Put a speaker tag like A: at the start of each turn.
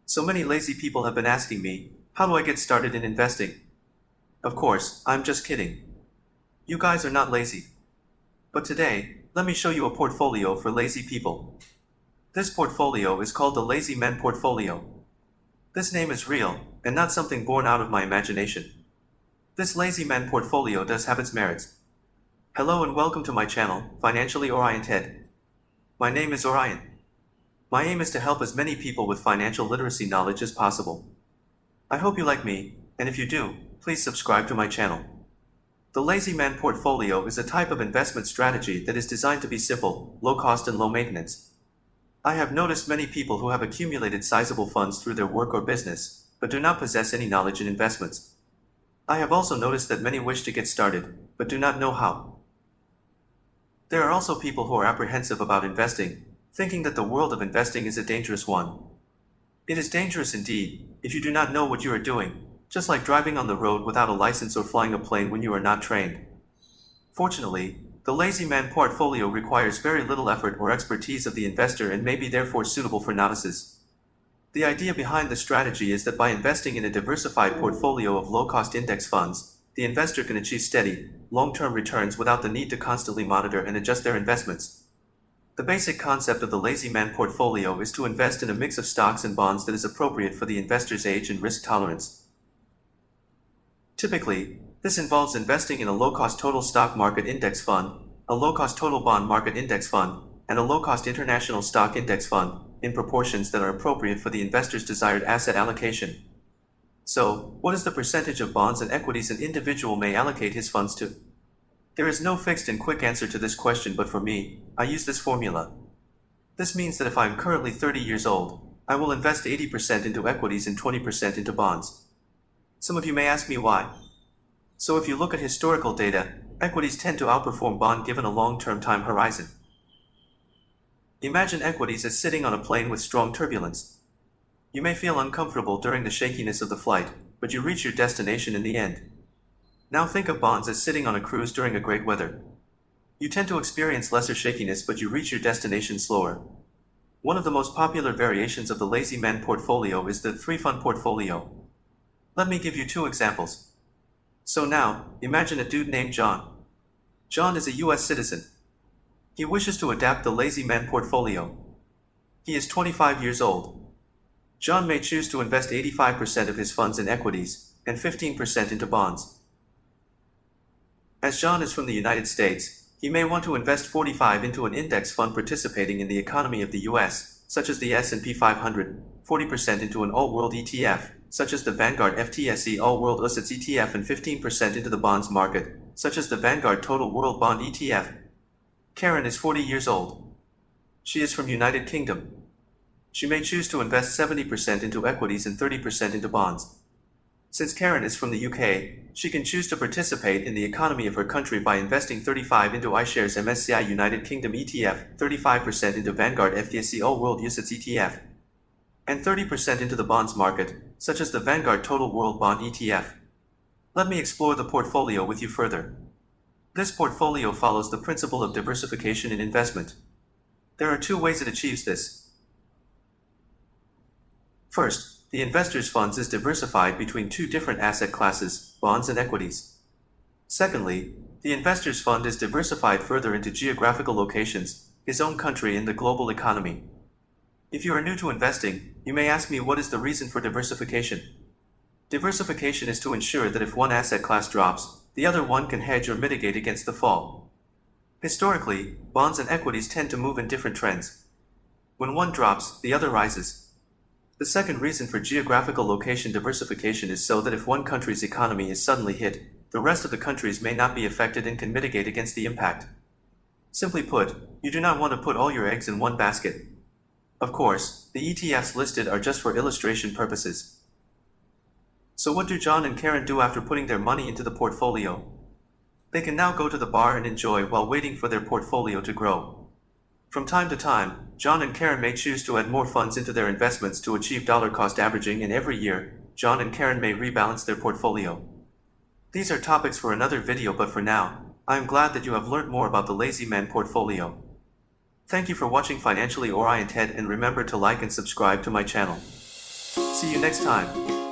A: So many lazy people have been asking me, how do I get started in investing? Of course, I'm just kidding. You guys are not lazy. But today, let me show you a portfolio for lazy people. This portfolio is called the Lazy Men Portfolio. This name is real, and not something born out of my imagination. This Lazy Man portfolio does have its merits. Hello and welcome to my channel, Financially Oriented. My name is Orion. My aim is to help as many people with financial literacy knowledge as possible. I hope you like me, and if you do, please subscribe to my channel. The Lazy Man portfolio is a type of investment strategy that is designed to be simple, low cost and low maintenance. I have noticed many people who have accumulated sizable funds through their work or business, but do not possess any knowledge in investments. I have also noticed that many wish to get started, but do not know how. There are also people who are apprehensive about investing, thinking that the world of investing is a dangerous one. It is dangerous indeed, if you do not know what you are doing, just like driving on the road without a license or flying a plane when you are not trained. Fortunately, the Lazy Man portfolio requires very little effort or expertise of the investor and may be therefore suitable for novices. The idea behind the strategy is that by investing in a diversified portfolio of low-cost index funds, the investor can achieve steady, long-term returns without the need to constantly monitor and adjust their investments. The basic concept of the Lazy Man portfolio is to invest in a mix of stocks and bonds that is appropriate for the investor's age and risk tolerance. Typically, this involves investing in a low-cost total stock market index fund, a low-cost total bond market index fund, and a low-cost international stock index fund, in proportions that are appropriate for the investor's desired asset allocation. So, what is the percentage of bonds and equities an individual may allocate his funds to? There is no fixed and quick answer to this question, but for me, I use this formula. This means that if I am currently 30 years old, I will invest 80% into equities and 20% into bonds. Some of you may ask me why. So if you look at historical data, equities tend to outperform bond given a long-term time horizon. Imagine equities as sitting on a plane with strong turbulence. You may feel uncomfortable during the shakiness of the flight, but you reach your destination in the end. Now think of bonds as sitting on a cruise during a great weather. You tend to experience lesser shakiness, but you reach your destination slower. One of the most popular variations of the Lazy Man portfolio is the three-fund portfolio. Let me give you two examples. So now, imagine a dude named John. John is a US citizen. He wishes to adapt the Lazy Man portfolio. He is 25 years old. John may choose to invest 85% of his funds in equities, and 15% into bonds. As John is from the United States, he may want to invest 45% into an index fund participating in the economy of the US, such as the S&P 500, 40% into an all-world ETF, such as the Vanguard FTSE All-World UCITS ETF, and 15% into the bonds market, such as the Vanguard Total World Bond ETF. Karen is 40 years old. She is from United Kingdom. She may choose to invest 70% into equities and 30% into bonds. Since Karen is from the UK, she can choose to participate in the economy of her country by investing 35% into iShares MSCI United Kingdom ETF, 35% into Vanguard FTSE All-World UCITS ETF, and 30% into the bonds market, such as the Vanguard Total World Bond ETF. Let me explore the portfolio with you further. This portfolio follows the principle of diversification in investment. There are two ways it achieves this. First, the investor's funds is diversified between two different asset classes, bonds and equities. Secondly, the investor's fund is diversified further into geographical locations, his own country and the global economy. If you are new to investing, you may ask me, what is the reason for diversification? Diversification is to ensure that if one asset class drops, the other one can hedge or mitigate against the fall. Historically, bonds and equities tend to move in different trends. When one drops, the other rises. The second reason for geographical location diversification is so that if one country's economy is suddenly hit, the rest of the countries may not be affected and can mitigate against the impact. Simply put, you do not want to put all your eggs in one basket. Of course, the ETFs listed are just for illustration purposes. So what do John and Karen do after putting their money into the portfolio? They can now go to the bar and enjoy while waiting for their portfolio to grow. From time to time, John and Karen may choose to add more funds into their investments to achieve dollar cost averaging, and every year, John and Karen may rebalance their portfolio. These are topics for another video, but for now, I am glad that you have learned more about the Lazy Man portfolio. Thank you for watching Financially Oriented, and remember to like and subscribe to my channel. See you next time.